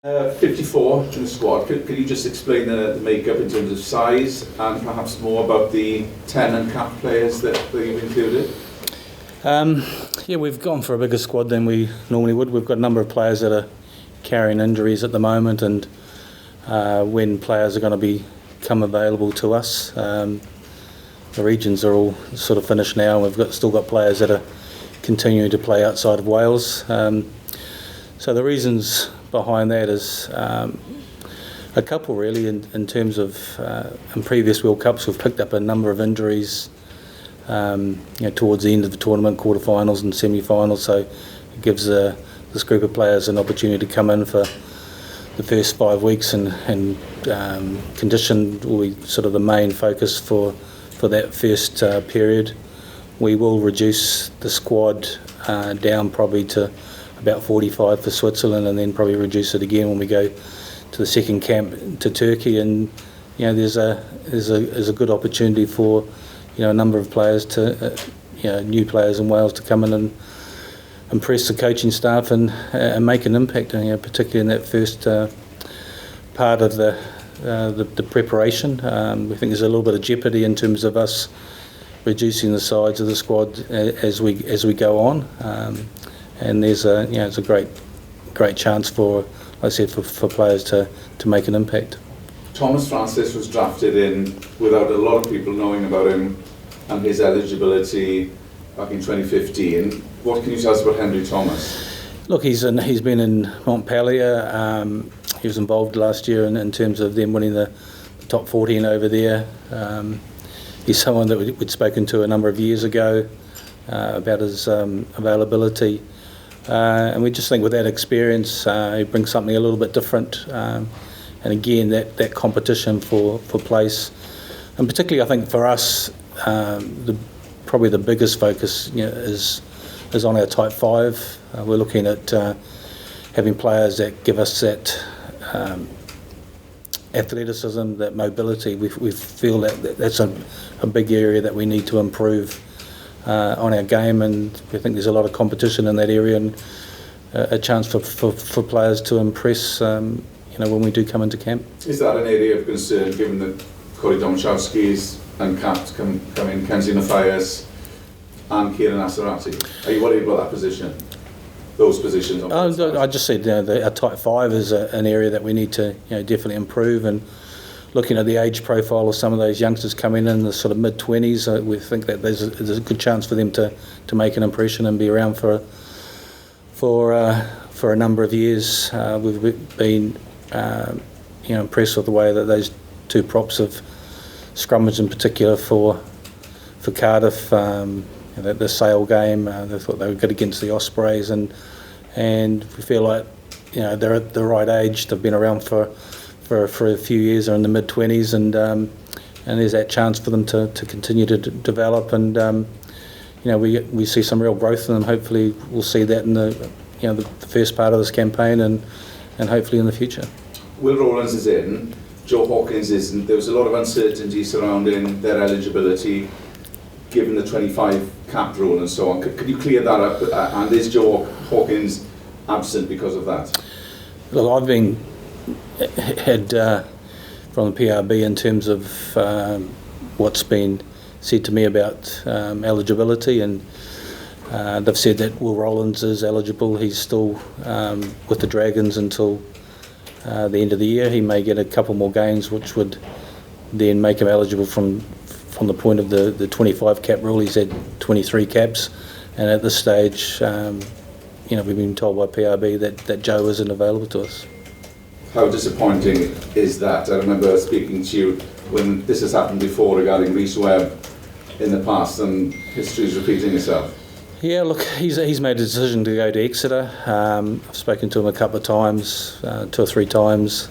54 in the squad. Could you just explain the makeup in terms of size and perhaps more about the 10 and cap players that you've included? Yeah, we've gone for a bigger squad than we normally would. We've got a number of players that are carrying injuries at the moment, and when players are going to become available to us, the regions are all sort of finished now. We've still got players that are continuing to play outside of Wales. So the reasons behind that is a couple really in terms of in previous World Cups we've picked up a number of injuries towards the end of the tournament, quarterfinals and semi-finals, so it gives this group of players an opportunity to come in for the first 5 weeks, and condition will be sort of the main focus for that first period. We will reduce the squad down probably to about 45 for Switzerland, and then probably reduce it again when we go to the second camp to Turkey. And there's a good opportunity for a number of players to new players in Wales to come in and impress the coaching staff and make an impact, particularly in that first part of the preparation. We think there's a little bit of jeopardy in terms of us reducing the size of the squad as we go on. And there's it's a great chance for, like I said, for players to make an impact. Thomas Francis was drafted in without a lot of people knowing about him and his eligibility back in 2015. What can you tell us about Henry Thomas? Look, he's been in Montpellier. He was involved last year in terms of them winning the top 14 over there. He's someone that we'd spoken to a number of years ago about his availability. And we just think with that experience, he brings something a little bit different. And again, that competition for place. And particularly, I think for us, probably the biggest focus is on our type 5. We're looking at having players that give us that athleticism, that mobility. We feel that's a big area that we need to improve on our game, and we think there's a lot of competition in that area, and a chance for players to impress when we do come into camp. Is that an area of concern, given that Corey Domachowski's and caps come in, Kenzie Mathias and Kieran Asarati? Are you worried about that position? Those positions? I just said our type 5 is an area that we need to definitely improve, and looking at the age profile of some of those youngsters coming in the sort of mid-20s, we think that there's a good chance for them to make an impression and be around for a number of years. We've been impressed with the way that those two props have scrummaged, in particular for Cardiff. The Sale game, they thought they were good against the Ospreys, and we feel like they're at the right age. They've been around for a few years, are in the mid-20s, and there's that chance for them to continue to develop, and we see some real growth in them. Hopefully we'll see that in the first part of this campaign, and hopefully in the future. Will Rowlands is in, Joe Hawkins isn't. There was a lot of uncertainty surrounding their eligibility given the 25 cap rule and so on. Could you clear that up, and is Joe Hawkins absent because of that? Look, I've been had from the PRB in terms of what's been said to me about eligibility, and they've said that Will Rowlands is eligible. He's still with the Dragons until the end of the year. He may get a couple more games, which would then make him eligible from the point of the 25 cap rule. He's had 23 caps, and at this stage we've been told by PRB that Joe isn't available to us. How disappointing is that? I remember speaking to you when this has happened before regarding Rhys Webb in the past, and history is repeating itself. Yeah, look, he's made a decision to go to Exeter. I've spoken to him a couple of times, 2 or 3 times.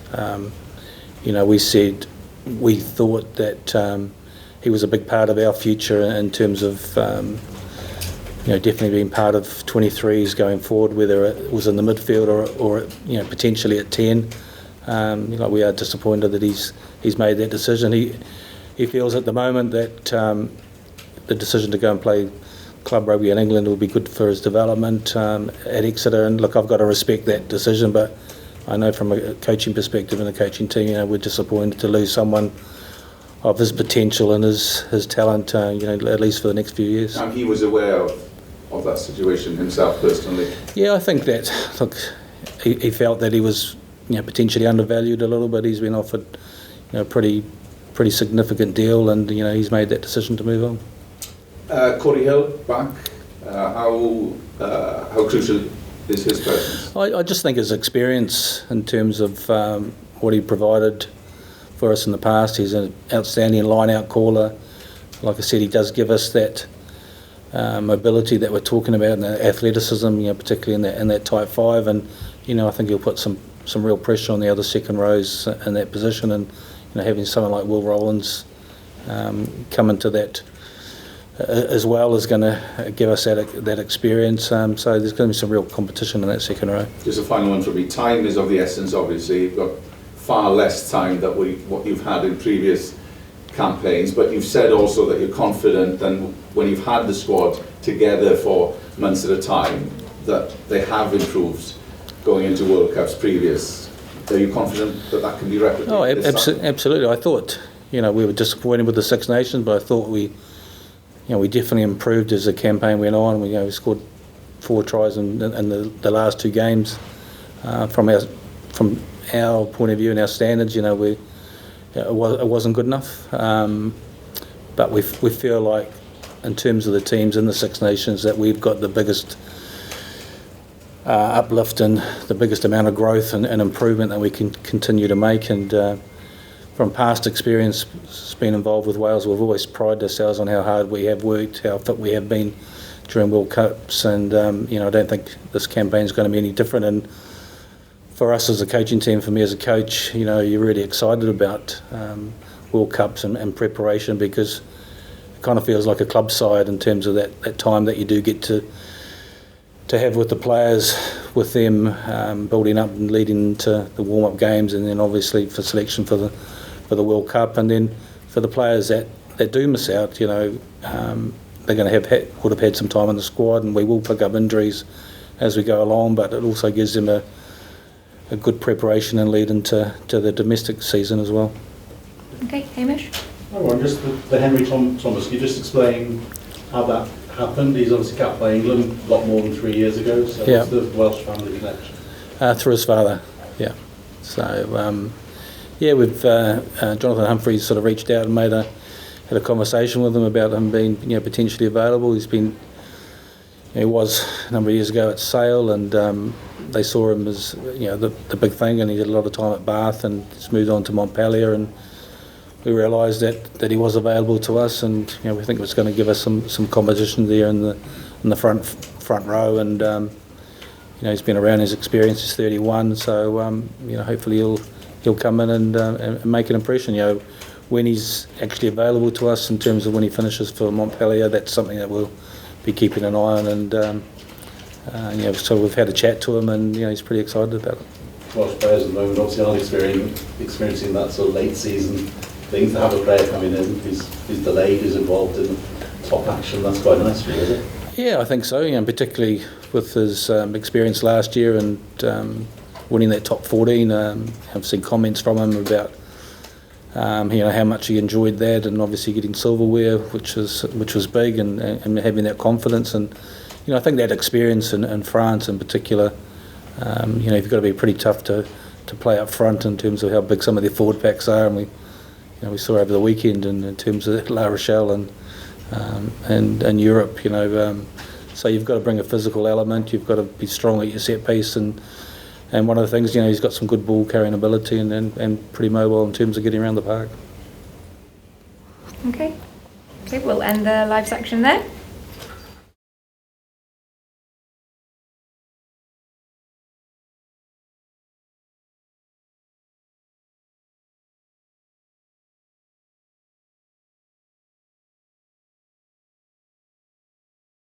We thought that he was a big part of our future in terms of definitely being part of 23s going forward, whether it was in the midfield or potentially at 10. We are disappointed that he's made that decision. He feels at the moment that the decision to go and play club rugby in England will be good for his development at Exeter. And look, I've got to respect that decision, but I know from a coaching perspective and a coaching team, we're disappointed to lose someone of his potential and his talent, at least for the next few years. And he was aware of that situation himself personally? Yeah, I think that, look, he felt that he was potentially undervalued a little bit. He's been offered a pretty significant deal, and he's made that decision to move on. Corey Hill back. How crucial is his presence? I just think his experience in terms of what he provided for us in the past. He's an outstanding line-out caller. Like I said, he does give us that mobility that we're talking about, and the athleticism, particularly in that tight five. And I think he'll put some real pressure on the other second rows in that position. And having someone like Will Rowlands come into that as well is going to give us that experience. So there's going to be some real competition in that second row. Just a final one for me. Time is of the essence, obviously. You've got far less time than what you've had in previous campaigns, but you've said also that you're confident than when you've had the squad together for months at a time that they have improved going into World Cups previous. Are you confident that can be replicated? Oh, absolutely. I thought we were disappointed with the Six Nations, but I thought we definitely improved as the campaign went on. We scored 4 tries in the last 2 games. From our point of view and our standards, it wasn't good enough. But we feel like, in terms of the teams in the Six Nations, that we've got the biggest uplift and the biggest amount of growth and improvement that we can continue to make. And from past experience being involved with Wales, we've always prided ourselves on how hard we have worked, how fit we have been during World Cups. And I don't think this campaign is going to be any different. And for us as a coaching team, for me as a coach, you're really excited about World Cups and preparation, because it kind of feels like a club side in terms of that time that you do get to have with the players, with them building up and leading to the warm-up games, and then obviously for selection for the World Cup. And then for the players that do miss out, they're going to would have had some time in the squad, and we will pick up injuries as we go along, but it also gives them a good preparation and lead into the domestic season as well. Okay, Hamish? Oh, just the Henry Thomas, can you just explain how that happened? He's obviously capped by England a lot more than 3 years ago, so yeah. What's the Welsh family connection? Through his father, yeah. So, we've Jonathan Humphreys sort of reached out and had a conversation with him about him being potentially available. He was a number of years ago at Sale, and they saw him as the big thing, and he did a lot of time at Bath and just moved on to Montpellier, and we realised that he was available to us, and we think it was going to give us some competition there in the front row. And he's been around, his experience, he's 31, so hopefully he'll come in and make an impression. When he's actually available to us in terms of when he finishes for Montpellier, that's something that we'll be keeping an eye on. And so we've had a chat to him, and he's pretty excited about it. Welsh players at the moment obviously aren't experiencing that sort of late season things. To have a player coming in who's delayed, who's involved in top action, that's quite nice for you, is it? Yeah, I think so. Particularly with his experience last year and winning that top 14. I've seen comments from him about how much he enjoyed that, and obviously getting silverware, which was big, and having that confidence. And I think that experience in France in particular, you've got to be pretty tough to play up front in terms of how big some of their forward packs are. And we saw over the weekend in terms of La Rochelle and Europe, so you've got to bring a physical element. You've got to be strong at your set piece, and one of the things, he's got some good ball carrying ability and pretty mobile in terms of getting around the park. Okay, we'll end the live section there.